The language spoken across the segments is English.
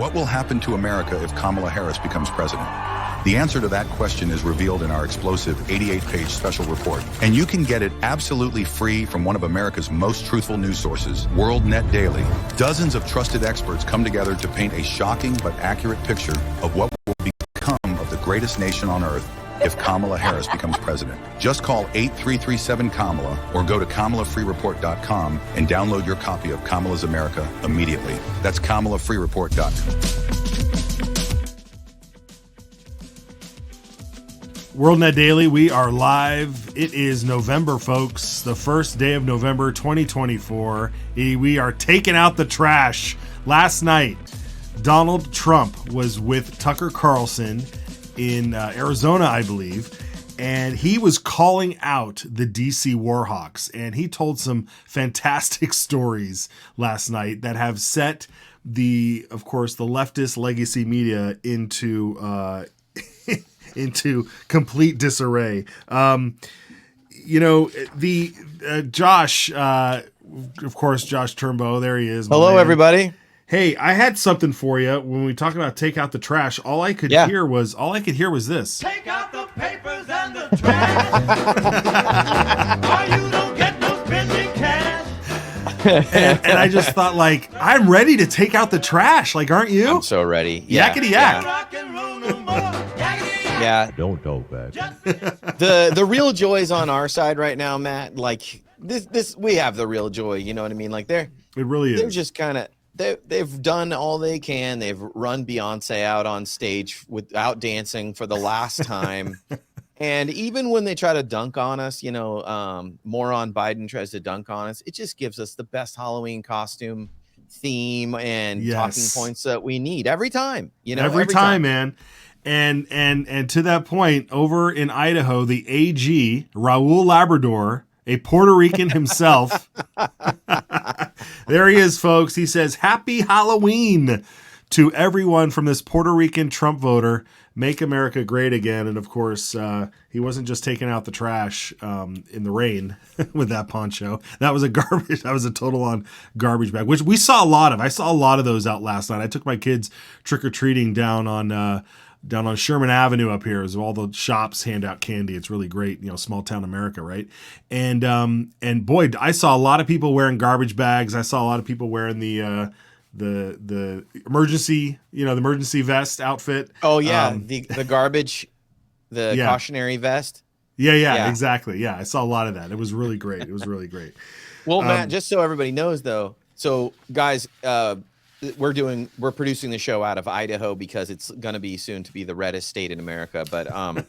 What will happen to America if Kamala Harris becomes president? The answer to that question is revealed in our explosive 88-page special report. And you can get it absolutely free from one of America's most truthful news sources, WorldNetDaily. Dozens of trusted experts come together to paint a shocking but accurate picture of what will become of the greatest nation on earth if Kamala Harris becomes president. Just call 8337-KAMALA or go to KamalaFreeReport.com and download your copy of Kamala's America immediately. That's KamalaFreeReport.com. WorldNetDaily, we are live. It is November, folks. The first day of November 2024. We are taking out the trash. Last night, Donald Trump was with Tucker Carlson in Arizona, I believe, and he was calling out the DC Warhawks, and he told some fantastic stories last night that have set of course, the leftist legacy media into into complete disarray. Josh, of course, Josh Turnbow, there he is. Hello, everybody. Hey, I had something for you when we talked about take out the trash. All I could hear was this. Take out the papers and the trash. Or you don't get no spending cash. and I just thought, like, I'm ready to take out the trash. Like, aren't you? I'm so ready. Yeah. Yakety yak. Rock and roll no more. Yakety yak. Yeah. Don't talk back. The real joy's on our side right now, Matt. Like this we have the real joy, you know what I mean? Like it really is. They're just kind of they've done all they can. They've run Beyonce out on stage without dancing for the last time. And even when they try to dunk on us, moron Biden tries to dunk on us, it just gives us the best Halloween costume theme and talking points that we need every time. Every time, man. And to that point, over in Idaho, the AG, Raul Labrador, a Puerto Rican himself, there he is, folks. He says, "Happy Halloween to everyone from this Puerto Rican Trump voter. Make America great again." And of course, he wasn't just taking out the trash in the rain with that poncho. That was a total on garbage bag, which we saw a lot of. I saw a lot of those out last night. I took my kids trick-or-treating down on Sherman Avenue up here, as all the shops hand out candy. It's really great, small town America, right? And boy, I saw a lot of people wearing garbage bags. I saw a lot of people wearing the emergency, the emergency vest outfit. Oh yeah, the garbage, cautionary vest. Yeah, exactly. Yeah, I saw a lot of that. It was really great. Well, Matt, just so everybody knows, though, so guys, we're producing the show out of Idaho because it's going to be soon to be the reddest state in America. But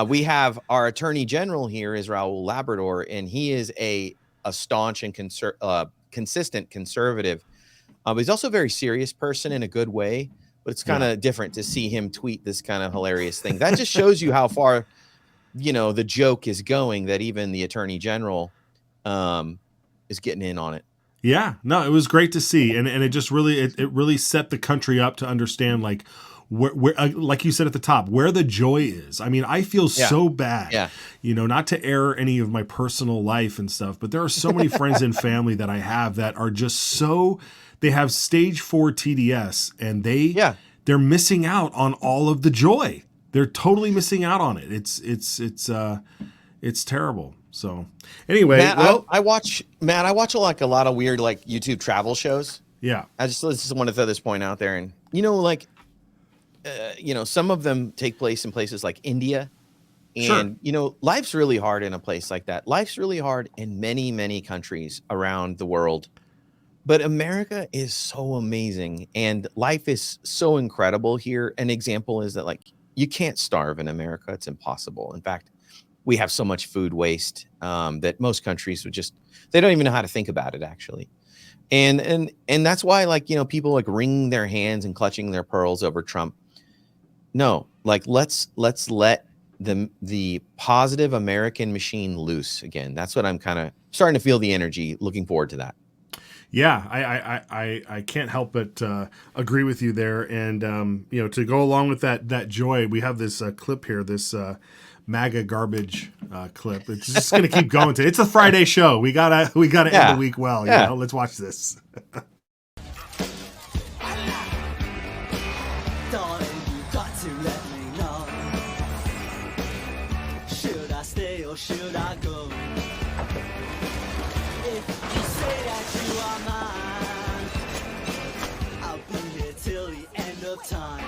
we have our attorney general here is Raul Labrador, and he is a staunch and consistent conservative. But he's also a very serious person in a good way. But it's kind of different to see him tweet this kind of hilarious thing. That just shows you how far, the joke is going. That even the attorney general is getting in on it. Yeah, no, it was great to see, and it just really it really set the country up to understand, like, where like you said at the top, where the joy is. I mean, I feel so bad, not to air any of my personal life and stuff, but there are so many friends and family that I have that are just they have stage 4 TDS, and they're missing out on all of the joy. They're totally missing out on it. It's terrible. So anyway, Matt, I watch a lot of weird YouTube travel shows. Yeah. I just want to throw this point out there, and some of them take place in places like India, and life's really hard in a place like that. Life's really hard in many, many countries around the world. But America is so amazing, and life is so incredible here. An example is that you can't starve in America. It's impossible. In fact, we have so much food waste that most countries they don't even know how to think about it, actually. And that's why people wringing their hands and clutching their pearls over Trump. No, let's let the positive American machine loose again. That's what I'm kind of starting to feel the energy. Looking forward to that. Yeah, I can't help but agree with you there. And, to go along with that joy, we have this clip here, this MAGA garbage clip. It's just going to keep going. It's a Friday show. We gotta end the week well. Let's watch this. or should I go? If you say that you are mine, I'll be here till the end of time.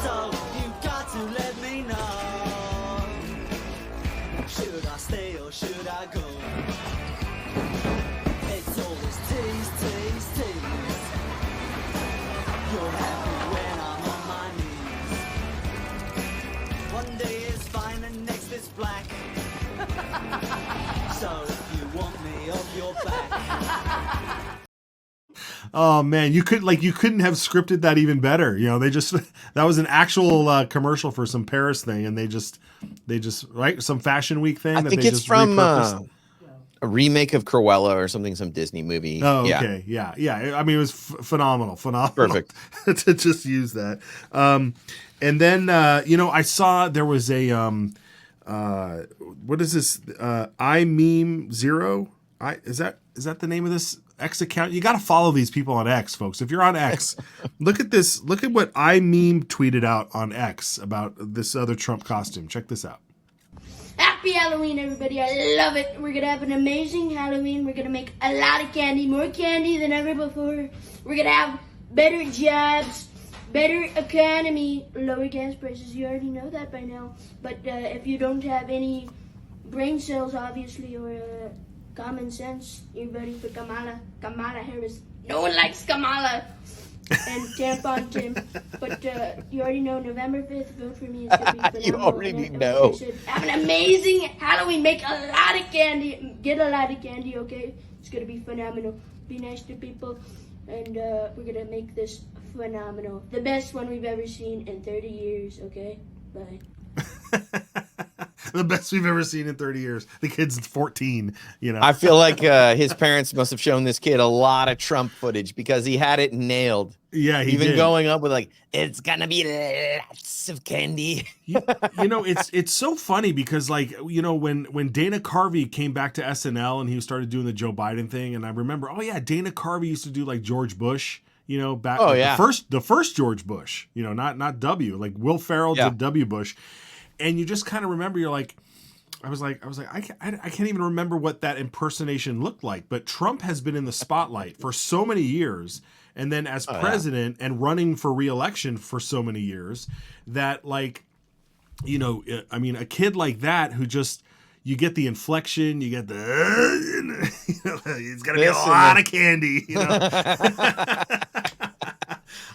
So you've got to let me know. Should I stay or should I go? It's always tease, tease, tease. You're happy when I'm on my knees. One day is fine and next is black. So if you want me off your back. Oh man, you couldn't have scripted that even better. You know, that was an actual commercial for some Paris thing, and they just right, some Fashion Week thing. I that think they it's just from repurposed. a remake of Cruella or something, some Disney movie. Oh, okay, yeah. I mean, it was phenomenal. Perfect to just use that. And then I saw there was a what is this? iMeme Zero. Is that the name of this X account? You got to follow these people on X, folks. If you're on X, look at this. Look at what iMeme tweeted out on X about this other Trump costume. Check this out. Happy Halloween, everybody. I love it. We're going to have an amazing Halloween. We're going to make a lot of candy, more candy than ever before. We're going to have better jobs, better economy, lower gas prices. You already know that by now. But if you don't have any brain cells, obviously, or common sense, you're voting for Kamala Harris. No one likes Kamala and Tampon Tim. But you already know, November 5th, vote for me. It's going to be phenomenal. You already know. Have an amazing Halloween. Make a lot of candy. Get a lot of candy, okay? It's going to be phenomenal. Be nice to people. And we're going to make this phenomenal. The best one we've ever seen in 30 years, okay? Bye. The best we've ever seen in 30 years. The kid's 14, you know. I feel like his parents must have shown this kid a lot of Trump footage because he had it nailed. Yeah, he even did. Going up with like, it's gonna be lots of candy. It's so funny because when Dana Carvey came back to SNL and he started doing the Joe Biden thing, and I remember, Dana Carvey used to do like George Bush, back the first George Bush, not W, like Will Ferrell did W Bush. And you just kind of remember, I can't even remember what that impersonation looked like. But Trump has been in the spotlight for so many years, and then as president and running for re-election for so many years, that a kid like that who just, you get the inflection, you get the, it's gonna be a lot of candy.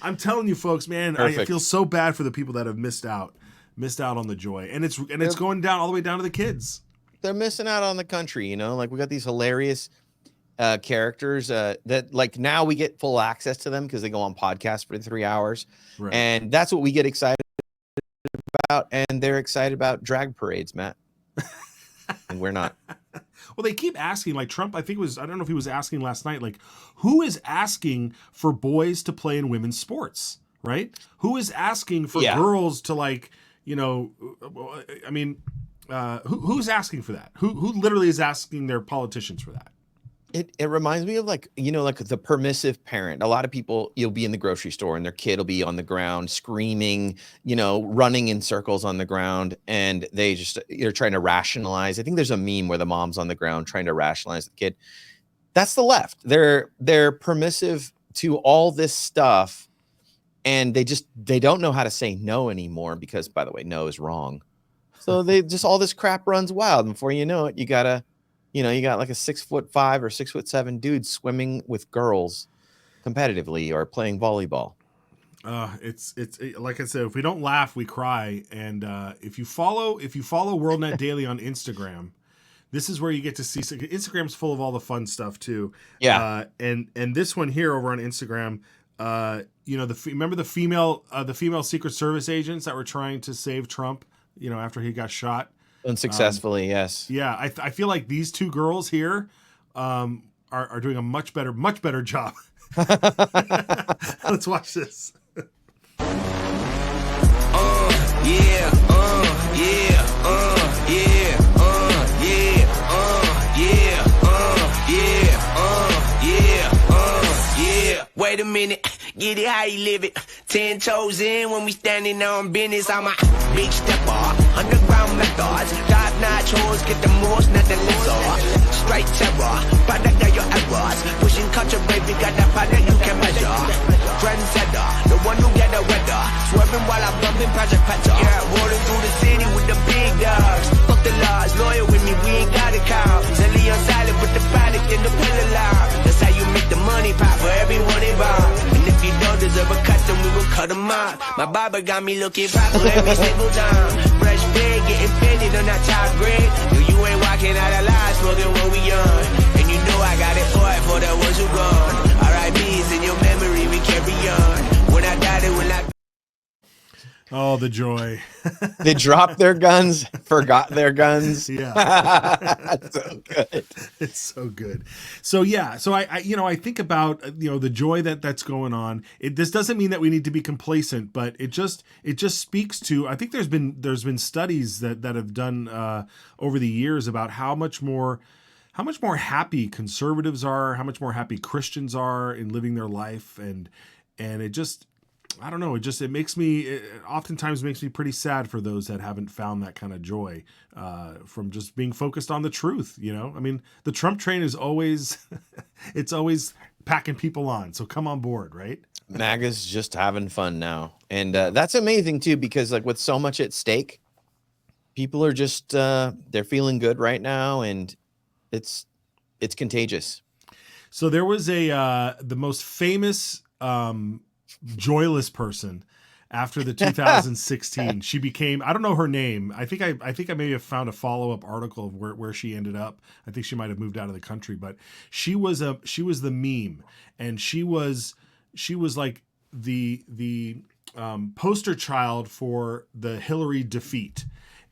I'm telling you, folks, man, I feel so bad for the people that have missed out on the joy, and it's going down all the way down to the kids. They're missing out on the country, like we got these hilarious characters that like now we get full access to them because they go on podcasts for 3 hours, right. And that's what we get excited about, and they're excited about drag parades, Matt. And we're not. Well, they keep asking, like Trump, I don't know if he was asking last night, like, who is asking for boys to play in women's sports, right? Who is asking for girls to who's asking for that? Who literally is asking their politicians for that? It reminds me of like the permissive parent. A lot of people, you'll be in the grocery store and their kid will be on the ground screaming, running in circles on the ground, and they're trying to rationalize. I think there's a meme where the mom's on the ground trying to rationalize the kid. That's the left. They're permissive to all this stuff, and they don't know how to say no anymore because, by the way, no is wrong. So all this crap runs wild. And before you know it, you got like a 6'5" or 6'7" dude swimming with girls competitively or playing volleyball. It's like I said, if we don't laugh, we cry. And if you follow WorldNetDaily on Instagram, this is where you get to see. Instagram's full of all the fun stuff too. Yeah. And this one here over on Instagram, remember the female Secret Service agents that were trying to save Trump, after he got shot. Unsuccessfully, yes. Yeah, I feel like these two girls here are doing a much better job. Let's watch this. Wait a minute, get it how you live it. 10 toes in when we standing on business. I'm a big stepper. Underground methods, top-notch hoes get the most, not the lesser. Straight terror, product of your errors. Pushing culture, baby, got that product you can measure. Trendsetter, the one who get the weather. Swerving while I'm bumping Project Petter. Yeah, rolling through the city with the big dogs. Fuck the laws, loyal with me, we ain't got a cow. Zelly on silent, put the product in the pillar loud. That's how you make the money pop for everyone involved. And if you don't deserve a cut, then we will cut them off. My barber got me looking proper every single time. Fresh big, getting fitted on that top grade. No, you ain't walking out alive, smoking what we on. And you know I got it for the ones who gone. R.I.P.'s in your memory, we carry on. When I die, they will not. Oh, the joy. They dropped their guns, forgot their guns. Yeah. So good. It's so good. So yeah, so I think about the joy that's going on. This doesn't mean that we need to be complacent, but it just speaks to. I think there's been studies that have done over the years about how much more happy conservatives are, how much more happy Christians are in living their life, and it just. I don't know. It oftentimes makes me pretty sad for those that haven't found that kind of joy from just being focused on the truth. I mean, the Trump train is always, it's always packing people on. So come on board, right? MAGA's just having fun now. And that's amazing too, because like with so much at stake, people are just, they're feeling good right now. And it's contagious. So there was the most famous, joyless person after the 2016. She became, I don't know her name. I think I may have found a follow-up article of where she ended up. I think she might have moved out of the country, but she was the meme, and she was like the poster child for the Hillary defeat.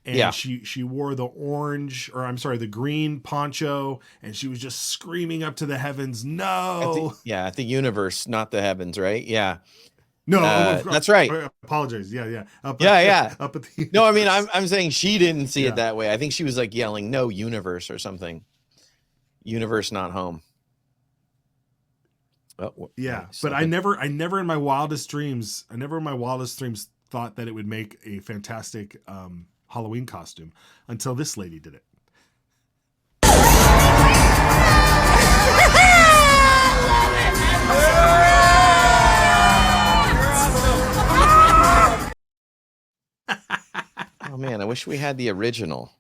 And yeah. she wore the green poncho, and she was just screaming up to the heavens, no. At the universe, not the heavens, right? Yeah. No, that's right. I apologize. Yeah. Up at the no, I mean, I'm saying she didn't see it that way. I think she was like yelling, no, universe or something. Universe, not home. Oh, yeah. But I never in my wildest dreams thought that it would make a fantastic Halloween costume until this lady did it. Oh man, I wish we had the original.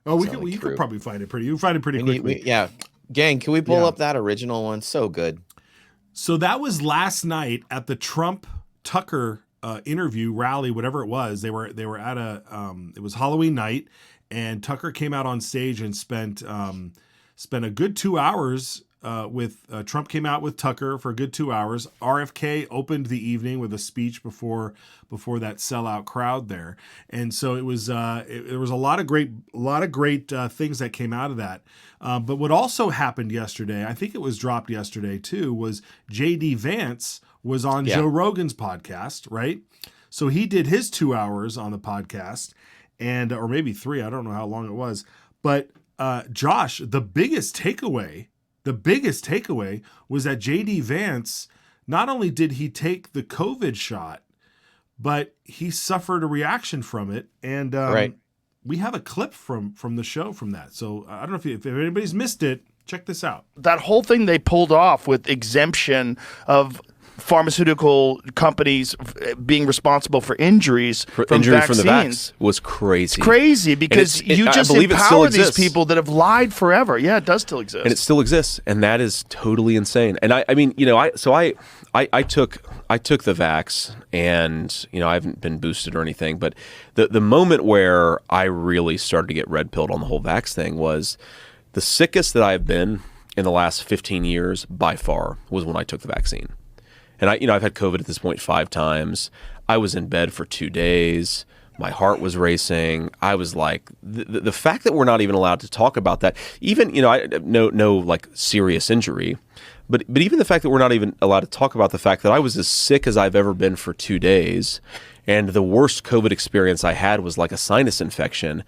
Oh, you could probably find it pretty. You find it pretty quickly. Gang, can we pull up that original one? So good. So that was last night at the Trump Tucker interview rally, whatever it was. They were at it was Halloween night, and Tucker came out on stage and spent a good 2 hours with Trump. Came out with Tucker for a good 2 hours. RFK opened the evening with a speech before that sellout crowd there, and so it was there was a lot of great things that came out of that. But what also happened yesterday, I think it was dropped yesterday too, was J.D. Vance was on Joe Rogan's podcast, right? So he did his 2 hours on the podcast, and or maybe 3, I don't know how long it was. But Josh, the biggest takeaway was that J.D. Vance, not only did he take the COVID shot, but he suffered a reaction from it. And we have a clip from the show from that. So I don't know if anybody's missed it. Check this out. That whole thing they pulled off with exemption of pharmaceutical companies being responsible for injuries from vaccines the vax was crazy. It's crazy because you just empower these people that have lied forever. Yeah, it does still exist. And it still exists, and that is totally insane. And I took the vax, and I haven't been boosted or anything, but the moment where I really started to get red pilled on the whole vax thing was the sickest that I've been in the last 15 years by far was when I took the vaccine. And I've had COVID at this point 5 times. I was in bed for 2 days. My heart was racing. I was like, the fact that we're not even allowed to talk about that, even, no like serious injury, but even the fact that we're not even allowed to talk about the fact that I was as sick as I've ever been for 2 days, and the worst COVID experience I had was like a sinus infection.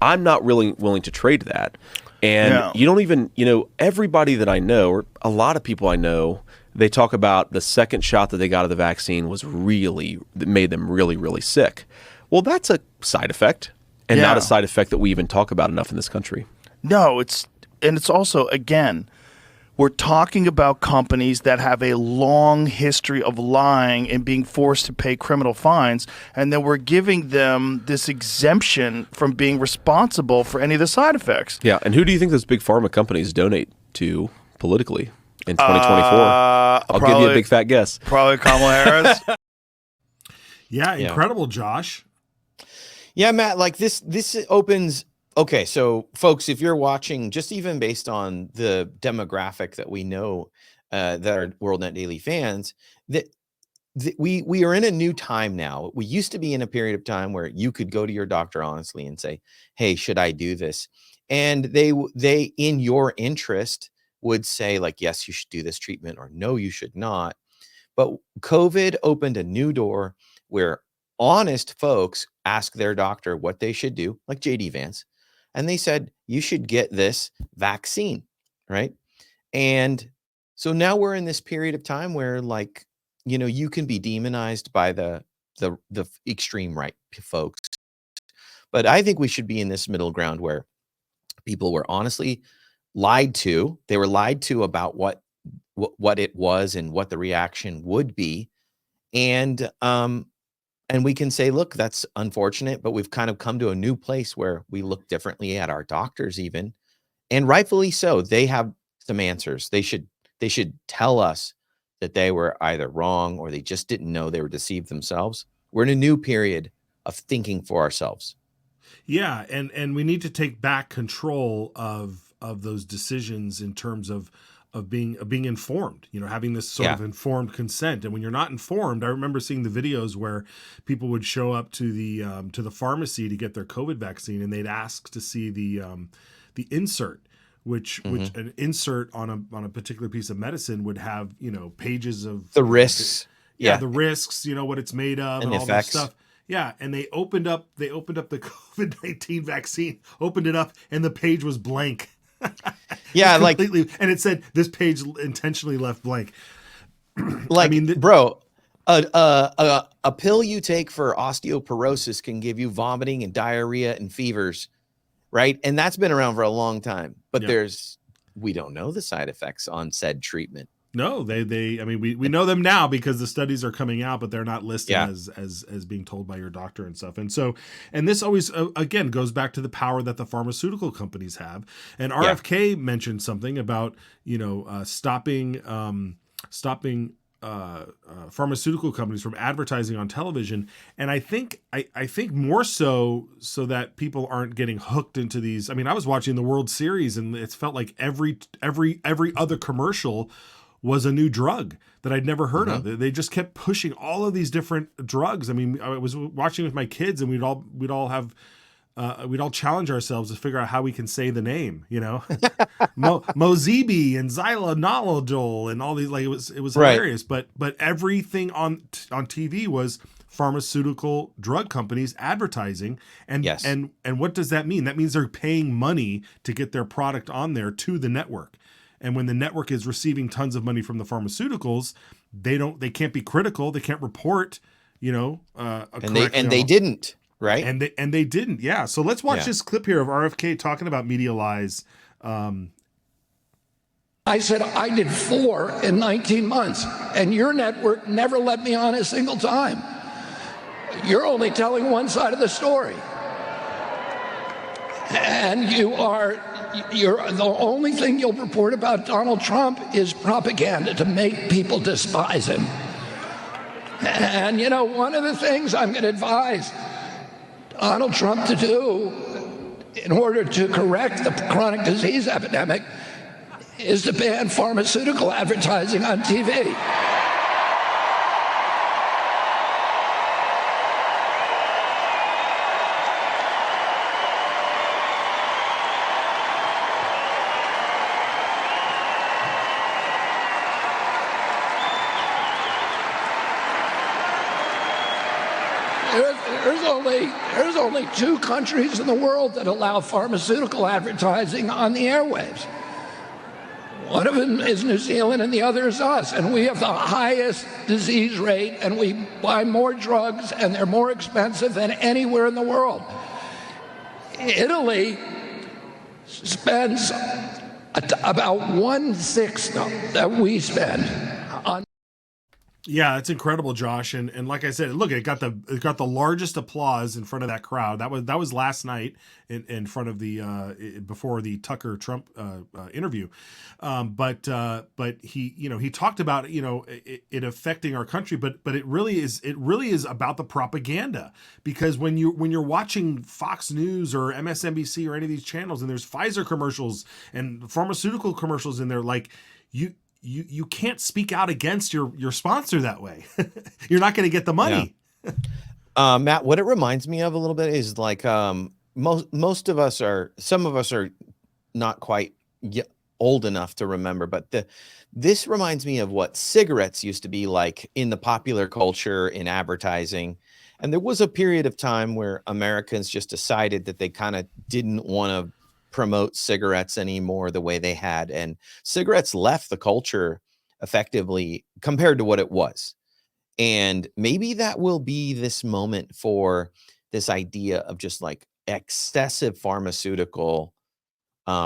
I'm not really willing to trade that. And you don't even, everybody that I know, or a lot of people I know, they talk about the second shot that they got of the vaccine that made them really, really sick. Well, that's a side effect, and Yeah. not a side effect that we even talk about enough in this country. No, it's also, again, we're talking about companies that have a long history of lying and being forced to pay criminal fines, and then we're giving them this exemption from being responsible for any of the side effects. Yeah, and who do you think those big pharma companies donate to politically in 2024? I'll give you a big fat guess. Probably Kamala Harris. Yeah, incredible, Josh. Yeah, Matt, like this opens. Okay, so folks, if you're watching, just even based on the demographic that we know that are WorldNetDaily fans, that we are in a new time now. We used to be in a period of time where you could go to your doctor honestly and say, "Hey, should I do this?" And they in your interest would say like, "Yes, you should do this treatment," or "No, you should not." But COVID opened a new door where honest folks ask their doctor what they should do, like JD Vance, and they said, "You should get this vaccine," right? And so now we're in this period of time where, like, you know, you can be demonized by the extreme right folks, but I think we should be in this middle ground where people were honestly lied to. They were lied to about what it was and what the reaction would be, and we can say, look, that's unfortunate, but we've kind of come to a new place where we look differently at our doctors, even, and rightfully so. They have some answers. They should tell us that they were either wrong or they just didn't know, they were deceived themselves. We're in a new period of thinking for ourselves. Yeah, and we need to take back control of those decisions in terms of being informed, you know, having this sort of informed consent. And when you're not informed, I remember seeing the videos where people would show up to the pharmacy to get their COVID vaccine, and they'd ask to see the insert, which an insert on a particular piece of medicine would have, you know, pages of the risks. The risks, you know, what it's made of and all that stuff. Yeah, and they opened up the COVID-19 vaccine, opened it up, and the page was blank. Yeah, completely, and it said this page intentionally left blank. Like, I mean, bro, a pill you take for osteoporosis can give you vomiting and diarrhea and fevers, right? And that's been around for a long time. But we don't know the side effects on said treatment. No, they. I mean, we know them now because the studies are coming out, but they're not listed as being told by your doctor and stuff. And so, and this always again goes back to the power that the pharmaceutical companies have. And RFK mentioned something about, you know, stopping pharmaceutical companies from advertising on television. And I think more so that people aren't getting hooked into these. I mean, I was watching the World Series and it felt like every other commercial was a new drug that I'd never heard of. They just kept pushing all of these different drugs. I mean, I was watching with my kids, and we'd all challenge ourselves to figure out how we can say the name, you know, Mozibi and Xylonolodol and all these. Like it was hilarious. But everything on TV was pharmaceutical drug companies advertising, and what does that mean? That means they're paying money to get their product on there to the network. And when the network is receiving tons of money from the pharmaceuticals, they can't be critical. They can't report, you know, they didn't, right? And they didn't. Yeah. So let's watch this clip here of RFK talking about media lies. I said I did 4 in 19 months, and your network never let me on a single time. You're only telling one side of the story. And the only thing you'll report about Donald Trump is propaganda to make people despise him. And, you know, one of the things I'm going to advise Donald Trump to do in order to correct the chronic disease epidemic is to ban pharmaceutical advertising on TV. There's only 2 countries in the world that allow pharmaceutical advertising on the airwaves. One of them is New Zealand and the other is us. And we have the highest disease rate and we buy more drugs and they're more expensive than anywhere in the world. Italy spends about 1/6 that we spend on. Yeah, it's incredible, Josh, and like I said, look, it got the largest applause in front of that crowd. That was last night in front of the before the Tucker Trump interview, but he talked about it affecting our country, but it really is about the propaganda, because when you're watching Fox News or MSNBC or any of these channels and there's Pfizer commercials and pharmaceutical commercials in there, like you can't speak out against your sponsor that way. You're not going to get the money. Yeah. Matt, what it reminds me of a little bit is like some of us are not quite old enough to remember, but this reminds me of what cigarettes used to be like in the popular culture, in advertising. And there was a period of time where Americans just decided that they kind of didn't want to promote cigarettes anymore the way they had, and cigarettes left the culture effectively compared to what it was. And maybe that will be this moment for this idea of just like excessive pharmaceutical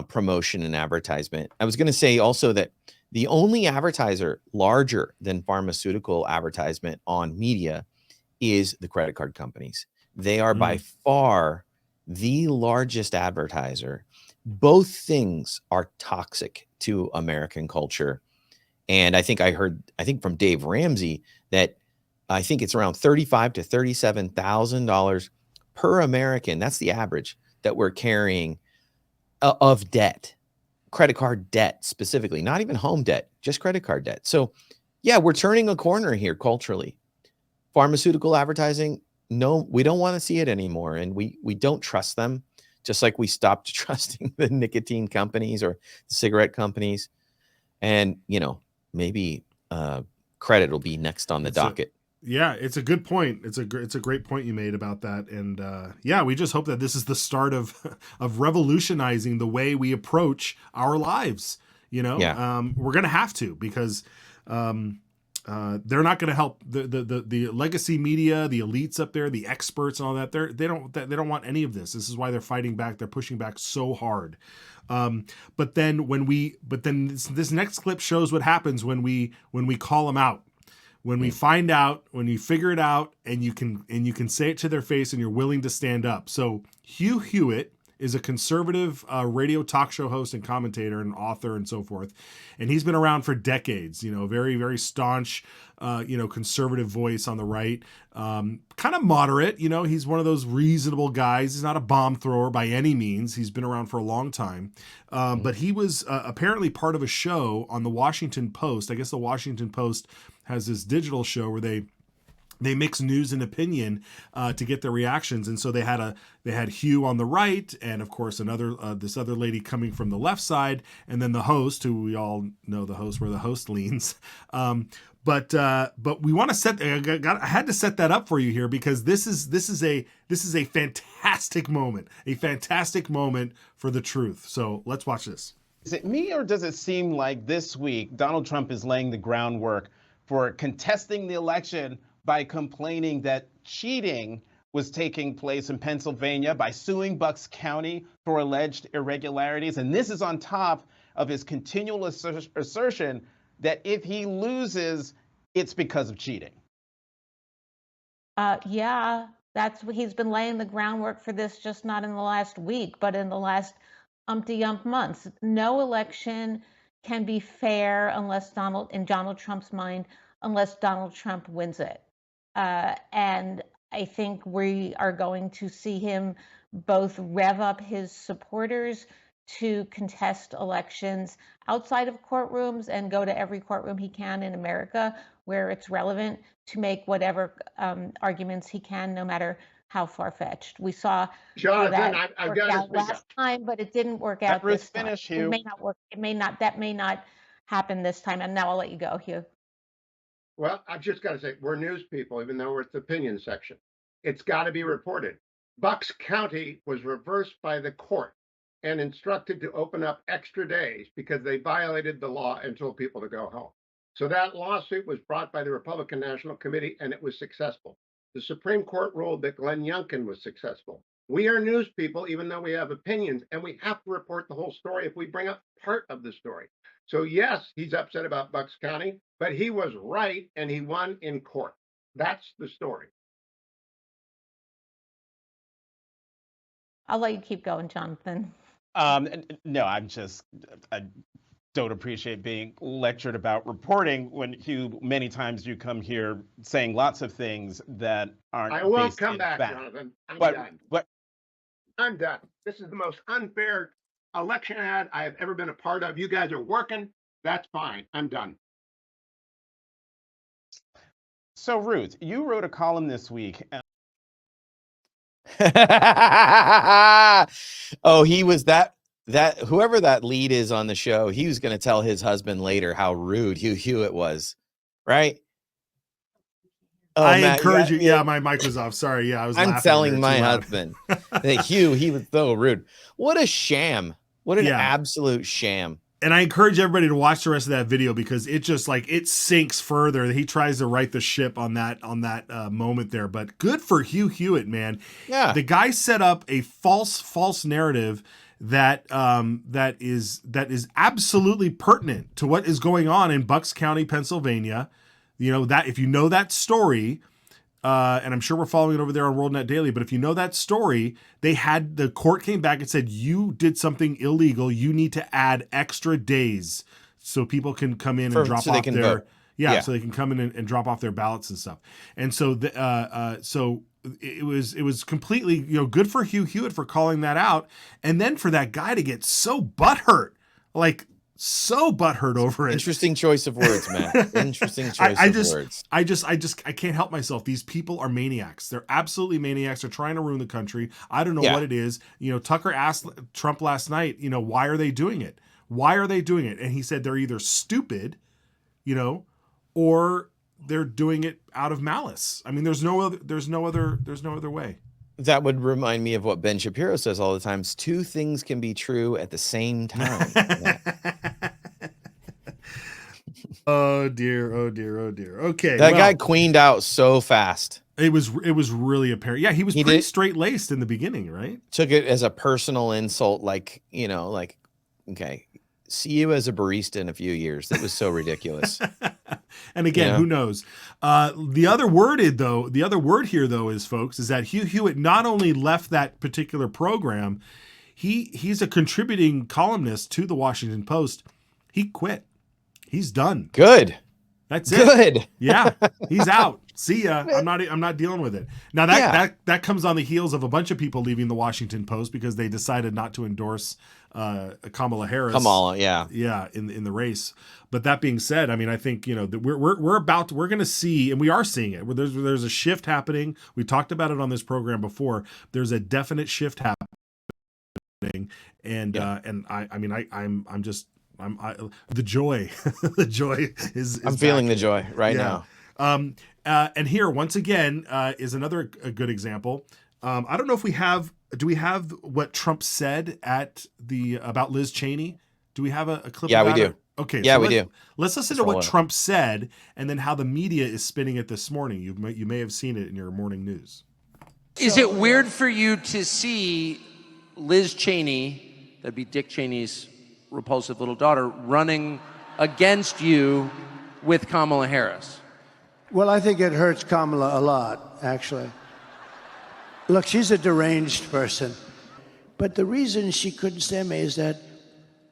promotion and advertisement. I was going to say also that the only advertiser larger than pharmaceutical advertisement on media is the credit card companies. They are by far the largest advertiser. Both things are toxic to American culture. And I think from Dave Ramsey that I think it's around $35,000 to $37,000 per American. That's the average that we're carrying of debt, credit card debt specifically, not even home debt, just credit card debt. So yeah, we're turning a corner here culturally. Pharmaceutical advertising, no, we don't want to see it anymore. And we don't trust them, just like we stopped trusting the nicotine companies or the cigarette companies. And, maybe credit will be next on the docket. It's a good point. It's a great point you made about that. And we just hope that this is the start of revolutionizing the way we approach our lives. We're going to have to, because they're not going to help the legacy media, the elites up there, the experts and all that. They don't want any of this. This is why they're fighting back. They're pushing back so hard. But then this next clip shows what happens when we call them out, when we find out, when you figure it out, and you can say it to their face, and you're willing to stand up. So Hugh Hewitt is a conservative radio talk show host and commentator and author and so forth. And he's been around for decades, very, very staunch, conservative voice on the right, kind of moderate, he's one of those reasonable guys. He's not a bomb thrower by any means. He's been around for a long time. But he was apparently part of a show on the Washington Post. I guess the Washington Post has this digital show where they mix news and opinion to get their reactions, and so they had Hugh on the right, and of course this other lady coming from the left side, and then the host, who we all know where the host leans. But we want to set. I had to set that up for you here, because this is a fantastic moment, for the truth. So let's watch this. Is it me, or does it seem like this week Donald Trump is laying the groundwork for contesting the election by complaining that cheating was taking place in Pennsylvania by suing Bucks County for alleged irregularities? And this is on top of his continual assertion that if he loses, it's because of cheating. That's what he's been laying the groundwork for this, just not in the last week, but in the last umpty-ump months. No election can be fair in Donald Trump's mind, unless Donald Trump wins it. And I think we are going to see him both rev up his supporters to contest elections outside of courtrooms and go to every courtroom he can in America where it's relevant to make whatever arguments he can, no matter how far-fetched. We saw Jonathan, I've got out last time, but it didn't work out this time. It may not work. That may not happen this time. And now I'll let you go, Hugh. Well, I've just got to say, we're news people, even though we're at the opinion section. It's got to be reported. Bucks County was reversed by the court, and instructed to open up extra days because they violated the law and told people to go home. So that lawsuit was brought by the Republican National Committee, and it was successful. The Supreme Court ruled that Glenn Youngkin was successful. We are news people, even though we have opinions, and we have to report the whole story if we bring up part of the story. So yes, he's upset about Bucks County, but he was right, and he won in court. That's the story. I'll let you keep going, Jonathan. No, I don't appreciate being lectured about reporting when Hugh, many times you come here saying lots of things that aren't. I will based come in back, fact. Jonathan. I'm But done. I'm done. This is the most unfair election ad I have ever been a part of. You guys are working. That's fine. I'm done. So Ruth, you wrote a column this week. Oh, he was that whoever that lead is on the show, he was going to tell his husband later how rude Hugh Hewitt was, right? Oh, I Matt, encourage you. Yeah, my mic was off. Sorry. Yeah, I was. I'm telling my husband that Hugh, he was so rude. What a sham! What an absolute sham! And I encourage everybody to watch the rest of that video because it just like it sinks further. He tries to right the ship on that moment there. But good for Hugh Hewitt, man. Yeah, the guy set up a false narrative that is absolutely pertinent to what is going on in Bucks County, Pennsylvania. You know that if you know that story, and I'm sure we're following it over there on WorldNetDaily, but if you know that story, the court came back and said, you did something illegal. You need to add extra days so people can come in and drop off their vote. Yeah, so they can come in and drop off their ballots and stuff. And so so it was completely, good for Hugh Hewitt for calling that out. And then for that guy to get so butthurt, so butthurt over it. Interesting choice of words, man. Interesting choice of words. I can't help myself. These people are maniacs. They're absolutely maniacs. They're trying to ruin the country. I don't know what it is. Tucker asked Trump last night, why are they doing it? Why are they doing it? And he said they're either stupid, or they're doing it out of malice. I mean, there's no other way. That would remind me of what Ben Shapiro says all the time. Two things can be true at the same time. Oh dear. Okay. That guy queened out so fast. It was really apparent. Yeah, he was pretty straight-laced in the beginning, right? Took it as a personal insult, okay, see you as a barista in a few years. That was so ridiculous. And again, who knows? The other word here, though, is that Hugh Hewitt not only left that particular program, he's a contributing columnist to the Washington Post. He quit. He's done. Good. That's it. Good. Yeah, he's out. See ya. I'm not dealing with it. Now that comes on the heels of a bunch of people leaving the Washington Post because they decided not to endorse Kamala Harris. Yeah, in the race. But that being said, I mean, I think that we're going to see, and we are seeing it. There's a shift happening. We talked about it on this program before. There's a definite shift happening, and the joy, the joy is I'm feeling the joy right now. And here once again is another good example. I don't know if do we have what Trump said about Liz Cheney? Do we have a clip? Yeah, we do. Okay. Yeah, we do. Let's listen to what Trump said and then how the media is spinning it this morning. You may have seen it in your morning news. Is it weird for you to see Liz Cheney, that'd be Dick Cheney's repulsive little daughter, running against you with Kamala Harris? Well, I think it hurts Kamala a lot, actually. Look, she's a deranged person. But the reason she couldn't stand me is that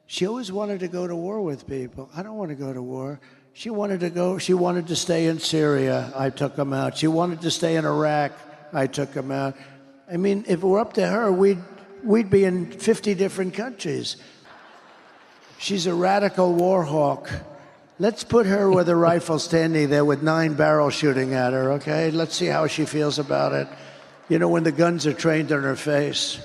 she always wanted to go to war with people. I don't want to go to war. She wanted to stay in Syria. I took them out. She wanted to stay in Iraq. I took them out. I mean, if it were up to her, we'd be in 50 different countries. She's a radical war hawk. Let's put her with a rifle standing there with 9 barrels shooting at her, okay? Let's see how she feels about it. When the guns are trained on her face.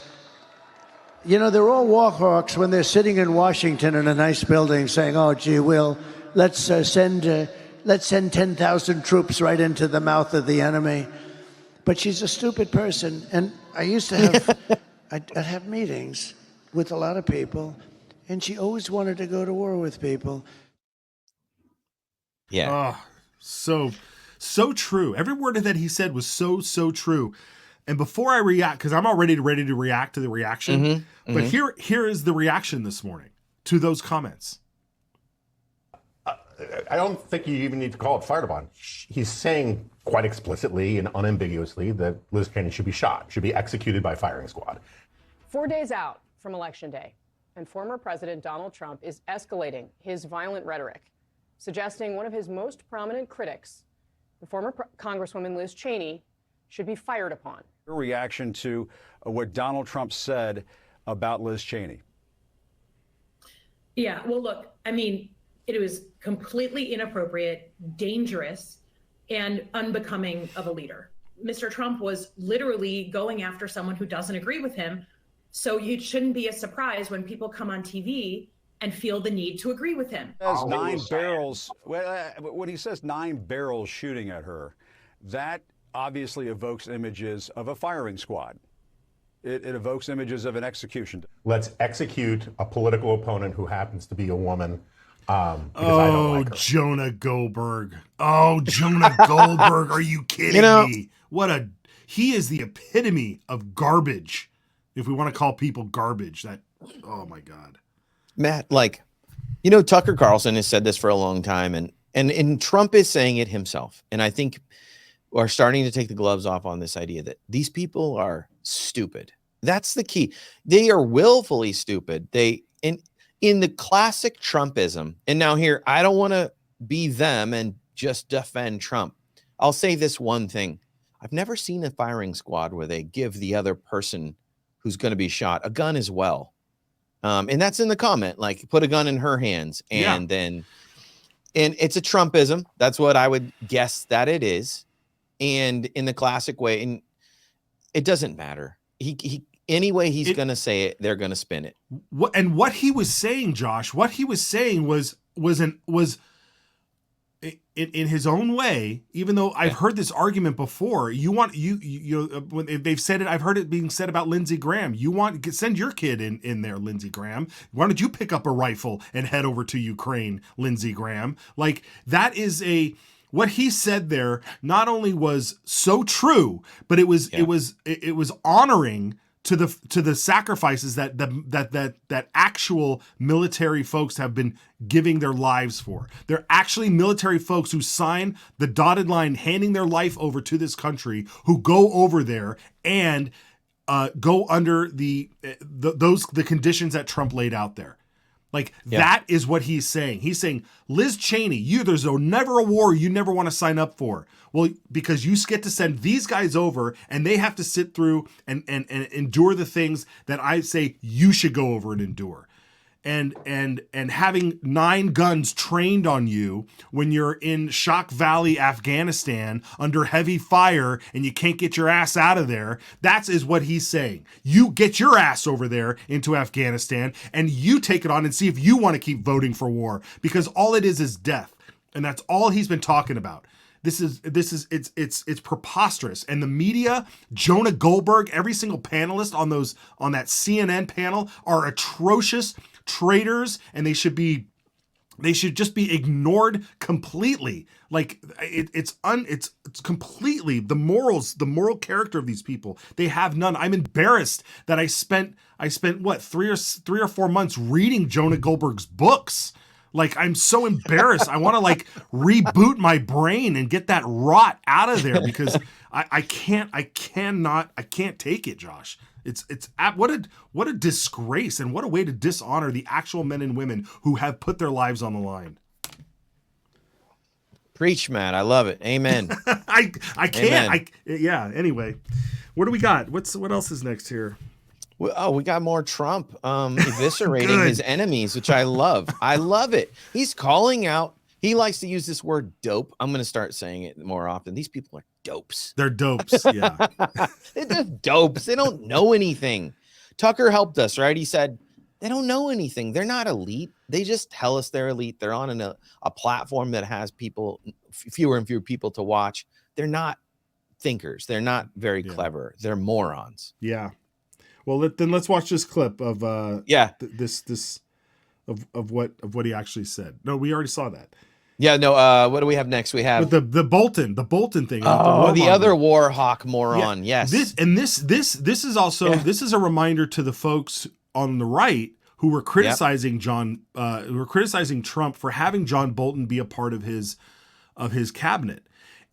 They're all war hawks when they're sitting in Washington in a nice building saying, oh, gee, let's send 10,000 troops right into the mouth of the enemy. But she's a stupid person. And I used to have, I'd have meetings with a lot of people, and she always wanted to go to war with people. Yeah. Oh, so true. Every word that he said was so true. And before I react, because I'm already ready to react to the reaction, but here is the reaction this morning to those comments. I don't think you even need to call it fired upon. He's saying quite explicitly and unambiguously that Liz Cheney should be shot, should be executed by firing squad. 4 days out from Election Day, and former President Donald Trump is escalating his violent rhetoric, suggesting one of his most prominent critics, the former Congresswoman Liz Cheney, should be fired upon. Your reaction to what Donald Trump said about Liz Cheney? Yeah, well, look, I mean, it was completely inappropriate, dangerous, and unbecoming of a leader. Mr. Trump was literally going after someone who doesn't agree with him. So it shouldn't be a surprise when people come on TV and feel the need to agree with him. As 9 barrels, when he says 9 barrels shooting at her, that obviously evokes images of a firing squad. It evokes images of an execution. Let's execute a political opponent who happens to be a woman. Because I don't like her. Jonah Goldberg. Oh, Jonah Goldberg. Are you kidding me? He is the epitome of garbage. If we want to call people garbage, oh my God. Matt, Tucker Carlson has said this for a long time, and Trump is saying it himself. And I think we're starting to take the gloves off on this idea that these people are stupid. That's the key. They are willfully stupid. In the classic Trumpism, and now here, I don't want to be them and just defend Trump. I'll say this one thing. I've never seen a firing squad where they give the other person who's going to be shot a gun as well. And that's in the comment, like put a gun in her hands. And then it's a Trumpism. That's what I would guess that it is. And in the classic way, and it doesn't matter. Any way he's going to say it, they're going to spin it. What he was saying, Josh, what he was saying was in his own way, even though I've heard this argument before, when they've said it, I've heard it being said about Lindsey Graham. Send your kid in there, Lindsey Graham. Why don't you pick up a rifle and head over to Ukraine, Lindsey Graham? Like that is what he said there not only was so true, but it was honoring to the sacrifices that actual military folks have been giving their lives for. They're actually military folks who sign the dotted line, handing their life over to this country, who go over there and go under the conditions that Trump laid out there. That is what he's saying. He's saying, Liz Cheney, there's never a war you never want to sign up for. Well, because you get to send these guys over and they have to sit through and endure the things that I say you should go over and endure. And having 9 guns trained on you when you're in Shock Valley, Afghanistan, under heavy fire, and you can't get your ass out of there. That is what he's saying. You get your ass over there into Afghanistan, and you take it on and see if you want to keep voting for war, because all it is death, and that's all he's been talking about. It's preposterous. And the media, Jonah Goldberg, every single panelist on that CNN panel are atrocious traitors, and they should just be ignored completely. Like it's completely the moral character of these people. They have none. I'm embarrassed that I spent what 3 or 4 months reading Jonah Goldberg's books. Like, I'm so embarrassed. I want to reboot my brain and get that rot out of there, because I can't take it, Josh. What a disgrace, and what a way to dishonor the actual men and women who have put their lives on the line. Preach, Matt. I love it. Amen. I can't. Amen. Anyway, what do we got? What else is next here? We got more Trump eviscerating his enemies, which I love. I love it. He's calling out. He likes to use this word dope. I'm going to start saying it more often. These people are dopes. They're dopes, yeah. They're just dopes. They don't know anything. Tucker helped us, right? He said, they don't know anything. They're not elite. They just tell us they're elite. They're on a platform that has fewer and fewer people to watch. They're not thinkers. They're not very clever. They're morons. Yeah. Well, then let's watch this clip of Yeah. this of what he actually said. No, we already saw that. Yeah, no. What do we have next? We have With the Bolton thing. oh, the warmonger. other war hawk moron. Yeah, Yes. This is also this is a reminder to the folks on the right who were criticizing who were criticizing Trump for having John Bolton be a part of his cabinet.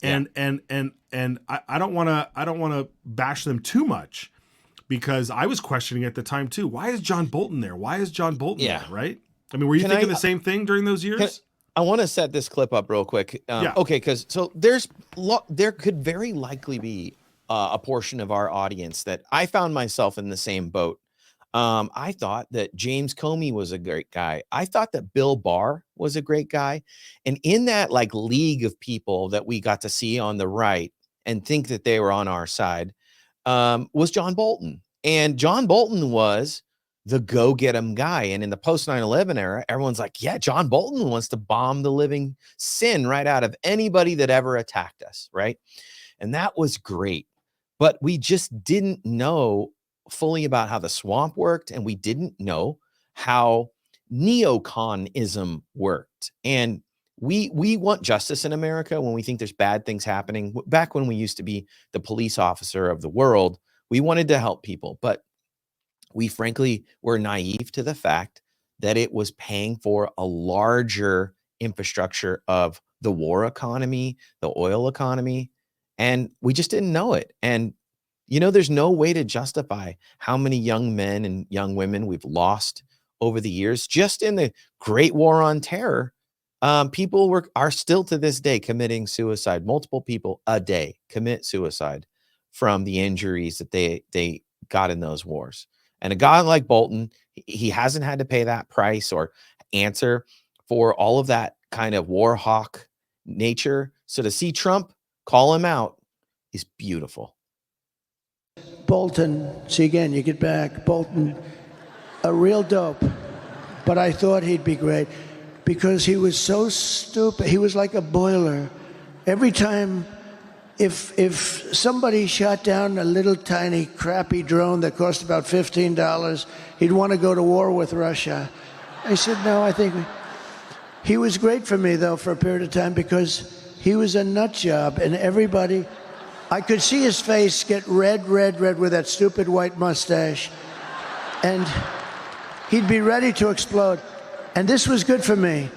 And I don't want to bash them too much, because I was questioning at the time too. Why is John Bolton there? Why is John Bolton there? Right? I mean, were you thinking the same thing during those years? I want to set this clip up real quick. Okay, because so there could very likely be a portion of our audience that I found myself in the same boat. I thought that James Comey was a great guy. I thought that Bill Barr was a great guy. And in that like league of people that we got to see on the right and think that they were on our side was John Bolton. And John Bolton was the go get 'em guy. And in the post 9/11 era, everyone's like, yeah, John Bolton wants to bomb the living sin right out of anybody that ever attacked us. Right. And that was great. But we just didn't know fully about how the swamp worked. And we didn't know how neoconism worked. And we want justice in America when we think there's bad things happening. Back when we used to be the police officer of the world, we wanted to help people. But we frankly were naive to the fact that it was paying for a larger infrastructure of the war economy, the oil economy, and we just didn't know it. And, you know, there's no way to justify how many young men and young women we've lost over the years. Just in the Great War on Terror, people are still to this day committing suicide. Multiple people a day commit suicide from the injuries that they got in those wars. And a guy like Bolton, he hasn't had to pay that price or answer for all of that kind of war hawk nature. So to see Trump call him out is beautiful. Bolton, see again, you get back, Bolton, a real dope. But I thought he'd be great because he was so stupid. He was like a boiler. Every time, if somebody shot down a little tiny crappy drone that cost about $15, he'd want to go to war with Russia. I said, no, I think he was great for me, though, for a period of time because he was a nut job. And everybody, I could see his face get red with that stupid white mustache. And he'd be ready to explode. And this was good for me.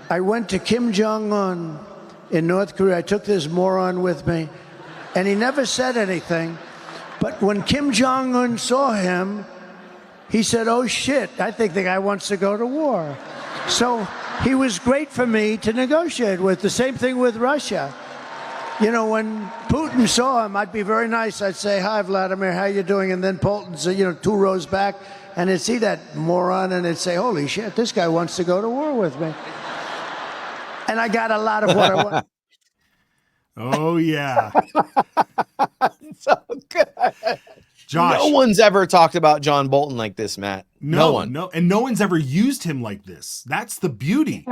I went to Kim Jong-un in North Korea. I took this moron with me, and he never said anything. But when Kim Jong-un saw him, he said, oh, shit, I think the guy wants to go to war. So he was great for me to negotiate with. The same thing with Russia. You know, when Putin saw him, I'd be very nice. I'd say, hi, Vladimir, how you doing? And then Putin's, 2 rows back, and it'd see that moron, and it'd say, holy shit, this guy wants to go to war with me. And I got a lot of what I want. Oh, yeah. So good. Josh. No one's ever talked about John Bolton like this, Matt. No one. No, and no one's ever used him like this. That's the beauty.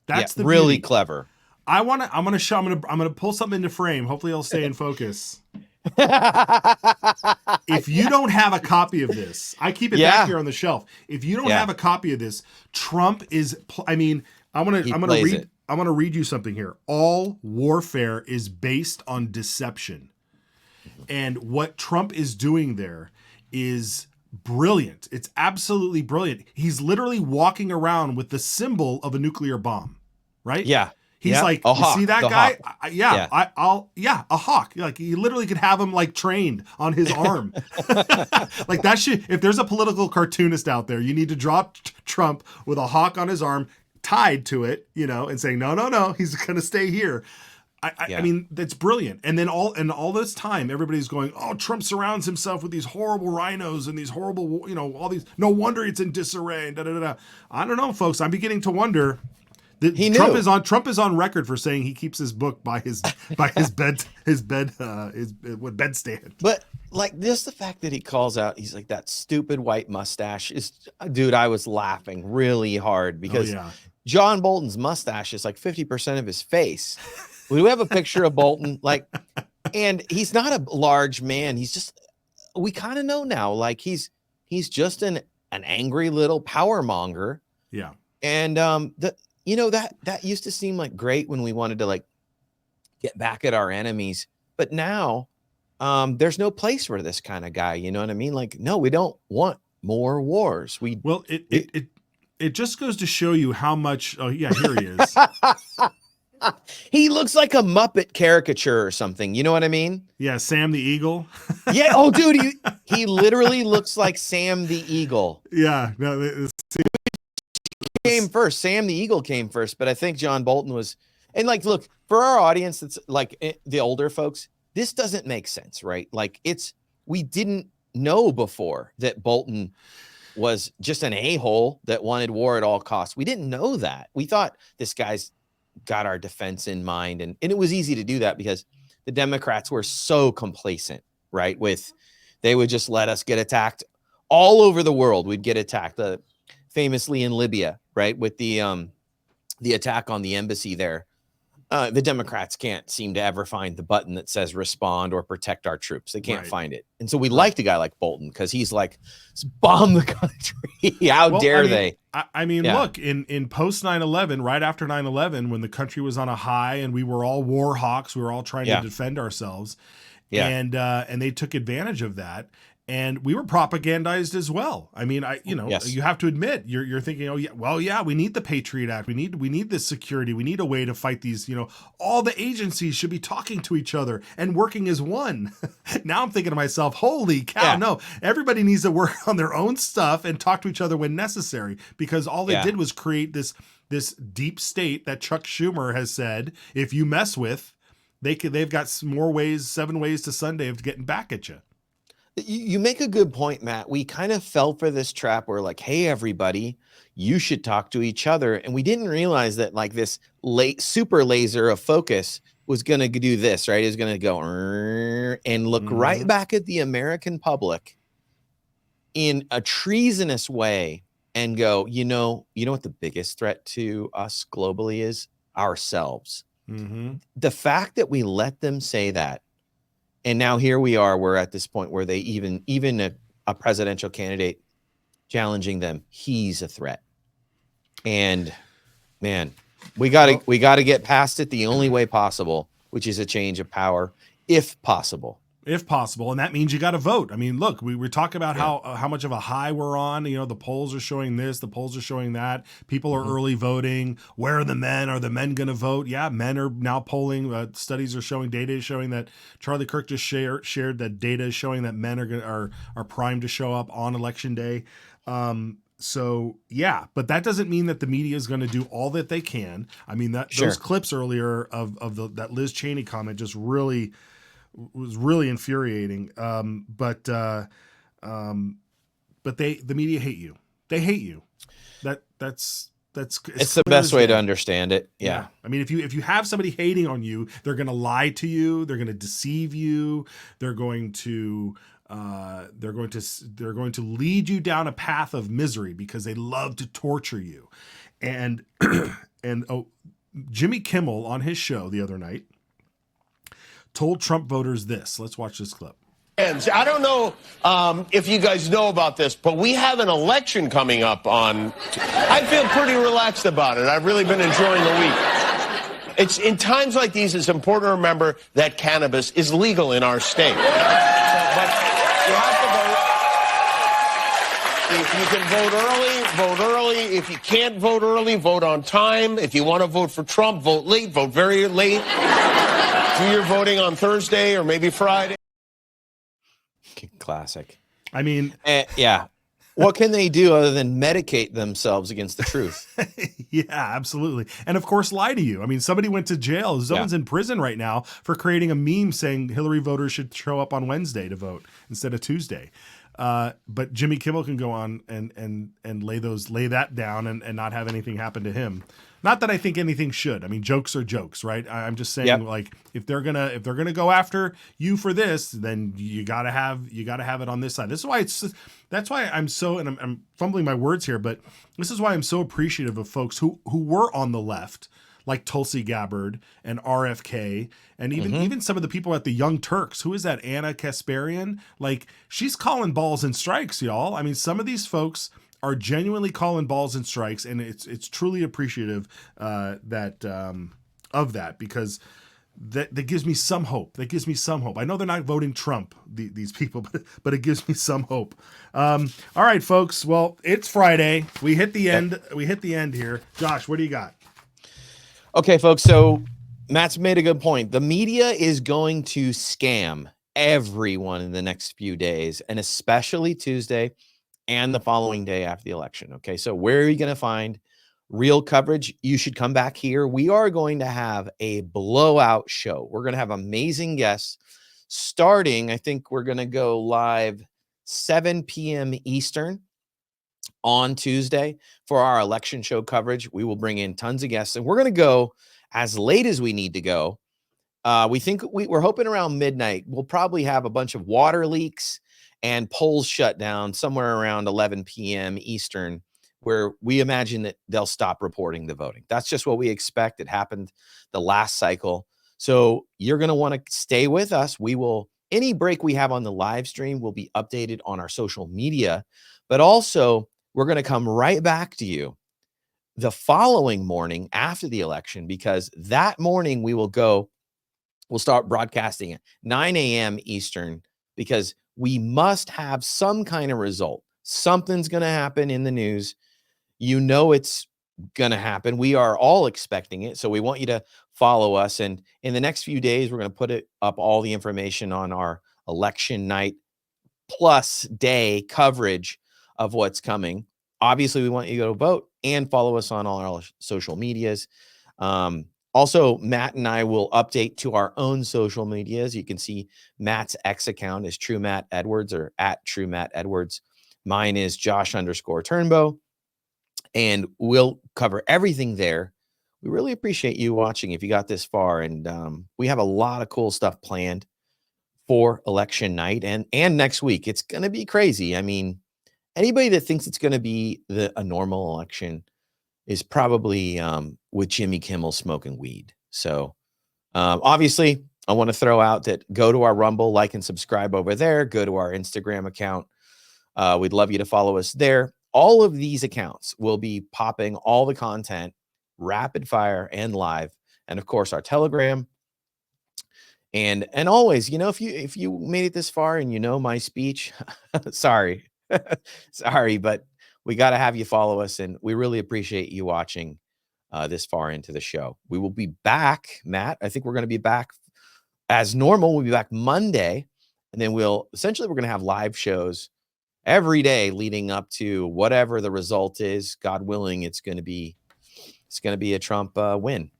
That's the really beauty. Clever. I'm gonna pull something into frame. Hopefully it'll stay in focus. If you don't have a copy of this, I keep it back here on the shelf. If you don't have a copy of this, Trump is, I'm gonna read you something here. All warfare is based on deception. And what Trump is doing there is brilliant. It's absolutely brilliant. He's literally walking around with the symbol of a nuclear bomb, right? Yeah. He's like, a you hawk, see that the guy? hawk. A hawk. Like, you literally could have him like trained on his arm. Like that shit. If there's a political cartoonist out there, you need to draw Trump with a hawk on his arm tied to it, and saying, no, he's going to stay here. I mean, that's brilliant. And then all this time, everybody's going, oh, Trump surrounds himself with these horrible rhinos and these horrible, all these, no wonder it's in disarray. Da, da, da, da. I don't know, folks. I'm beginning to wonder. Trump is on record for saying he keeps his book by his bed stand. But like just the fact that he calls out, he's like, that stupid white mustache is, dude, I was laughing really hard because John Bolton's mustache is like 50% of his face. We have a picture of Bolton, and he's not a large man. He's just, we kind of know now, like he's He's just an angry little power monger. Yeah. And that used to seem like great when we wanted to like get back at our enemies. But now there's no place for this kind of guy. You know what I mean? Like, no, we don't want more wars. It just goes to show you how much. Oh yeah, here he is. He looks like a Muppet caricature or something. You know what I mean? Yeah, Sam the Eagle. Yeah. Oh, dude, he literally looks like Sam the Eagle. Yeah. No, came first. Sam the Eagle came first, but I think John Bolton was. And like, look, for our audience, that's like the older folks, this doesn't make sense, right? Like we didn't know before that Bolton was just an a-hole that wanted war at all costs. We didn't know that. We thought this guy's got our defense in mind. And it was easy to do that because the Democrats were so complacent, right? They would just let us get attacked all over the world. We'd get attacked, famously in Libya, right? With the attack on the embassy there. The Democrats can't seem to ever find the button that says respond or protect our troops. They can't find it. And so we liked a guy like Bolton because he's like, bomb the country. How dare they? I mean, look, in post 9/11, right after 9/11, when the country was on a high and we were all warhawks, we were all trying to defend ourselves. Yeah. And they took advantage of that. And we were propagandized as well. I mean, you have to admit, you're thinking, oh yeah, well, yeah, we need the Patriot Act. We need this security. We need a way to fight these. All the agencies should be talking to each other and working as one. Now I'm thinking to myself, holy cow, no, everybody needs to work on their own stuff and talk to each other when necessary, because all they did was create this deep state that Chuck Schumer has said, if you mess with, they've got 7 ways to Sunday of getting back at you. You make a good point, Matt. We kind of fell for this trap where like, hey, everybody, you should talk to each other. And we didn't realize that like this super laser of focus was going to do this, right? It was going to go and look right back at the American public in a treasonous way and go, you know what the biggest threat to us globally is? Ourselves. Mm-hmm. The fact that we let them say that, and now here we are, we're at this point where they even a presidential candidate challenging them, he's a threat. And man, we got to get past it the only way possible, which is a change of power, if possible. If possible. And that means you got to vote. I mean, look, we talk about how much of a high we're on. The polls are showing this, the polls are showing that. People are early voting. Where are the men? Are the men going to vote? Yeah, men are now polling. Studies are showing, data is showing that. Charlie Kirk just shared that data is showing that men are primed to show up on election day. So yeah, but that doesn't mean that the media is going to do all that they can. I mean, those clips earlier of that Liz Cheney comment just was really infuriating. But the media hate you. They hate you. That's it's the best way to understand it. Yeah. I mean, if you have somebody hating on you, they're going to lie to you. They're going to deceive you. They're going to lead you down a path of misery because they love to torture you. And Jimmy Kimmel on his show the other night told Trump voters this. Let's watch this clip. I don't know if you guys know about this, but we have an election coming up on. I feel pretty relaxed about it. I've really been enjoying the week. It's in times like these, it's important to remember that cannabis is legal in our state. But you have to vote. If you can vote early, vote early. If you can't vote early, vote on time. If you want to vote for Trump, vote late, vote very late. Do your voting on Thursday or maybe Friday. Classic. I mean, yeah. What can they do other than medicate themselves against the truth? Yeah, absolutely. And of course, lie to you. I mean, somebody went to jail. Someone's in prison right now for creating a meme saying Hillary voters should show up on Wednesday to vote instead of Tuesday. But Jimmy Kimmel can go on and lay that down and not have anything happen to him. Not that I think anything should. I mean, jokes are jokes, right? I'm just saying, like, if they're gonna go after you for this, then you gotta have it on this side. That's why I'm so, and I'm fumbling my words here, but this is why I'm so appreciative of folks who were on the left, like Tulsi Gabbard and RFK, and even some of the people at the Young Turks. Who is that? Anna Kasparian? Like, she's calling balls and strikes, y'all. I mean, some of these folks are genuinely calling balls and strikes, and it's truly appreciative of that, because that gives me some hope. That gives me some hope. I know they're not voting Trump, these people, but it gives me some hope. All right, folks. Well, it's Friday. We hit the end. We hit the end here. Josh, what do you got? Okay, folks. So Matt's made a good point. The media is going to scam everyone in the next few days, and especially Tuesday and the following day after the election. Okay, so where are you going to find real coverage? You should come back here. We are going to have a blowout show. We're going to have amazing guests starting. I think we're going to go live 7 p.m. Eastern on Tuesday for our election show coverage. We will bring in tons of guests, and we're going to go as late as we need to go. We think we're hoping around midnight. We'll probably have a bunch of water leaks and polls shut down somewhere around 11 p.m. Eastern, where we imagine that they'll stop reporting the voting. That's just what we expect. It happened the last cycle. So you're going to want to stay with us. Any break we have on the live stream will be updated on our social media, but also we're going to come right back to you the following morning after the election, because that morning we'll start broadcasting at 9 a.m. Eastern, because we must have some kind of result. Something's going to happen in the news. You know it's going to happen. We are all expecting it. So we want you to follow us. And in the next few days, we're going to put up all the information on our election night plus day coverage of what's coming. Obviously, we want you to go vote and follow us on all our social medias. Also, Matt and I will update to our own social medias. You can see Matt's X account is True Matt Edwards, or at True Matt Edwards. Mine is Josh_Turnbow. And we'll cover everything there. We really appreciate you watching if you got this far. And we have a lot of cool stuff planned for election night and next week. It's going to be crazy. I mean, anybody that thinks it's going to be a normal election is probably with Jimmy Kimmel smoking weed. So obviously, I want to throw out that go to our Rumble, like and subscribe over there. Go to our Instagram account. We'd love you to follow us there. All of these accounts will be popping all the content rapid fire and live. And of course, our Telegram. And always, if you made it this far and you know my speech, sorry, but we got to have you follow us, and we really appreciate you watching this far into the show. We will be back, Matt. I think we're going to be back as normal. We'll be back Monday, and then we're going to have live shows every day leading up to whatever the result is. God willing, it's going to be a Trump win.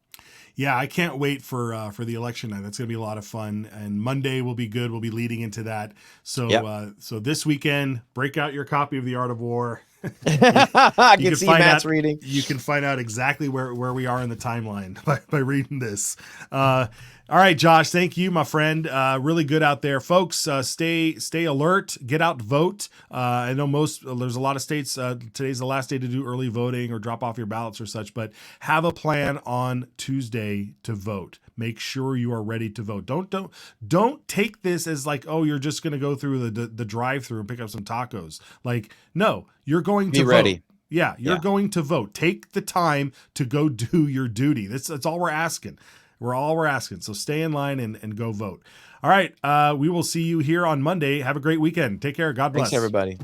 Yeah, I can't wait for the election night. That's going to be a lot of fun, and Monday will be good. We'll be leading into that. So, so this weekend, break out your copy of The Art of War. I can see Matt's reading. You can find out exactly where we are in the timeline by reading this. All right, Josh, thank you, my friend. Really good out there, folks. Stay alert. Get out, vote. I know there's a lot of states. Today's the last day to do early voting or drop off your ballots or such. But have a plan on Tuesday to vote. Make sure you are ready to vote. Don't take this as like, oh, you're just going to go through the drive-through and pick up some tacos. Like, no, you're going to be ready. Vote. Yeah, you're going to vote. Take the time to go do your duty. That's all we're asking. We're asking. So stay in line and go vote. All right. We will see you here on Monday. Have a great weekend. Take care. God bless. Thanks, everybody.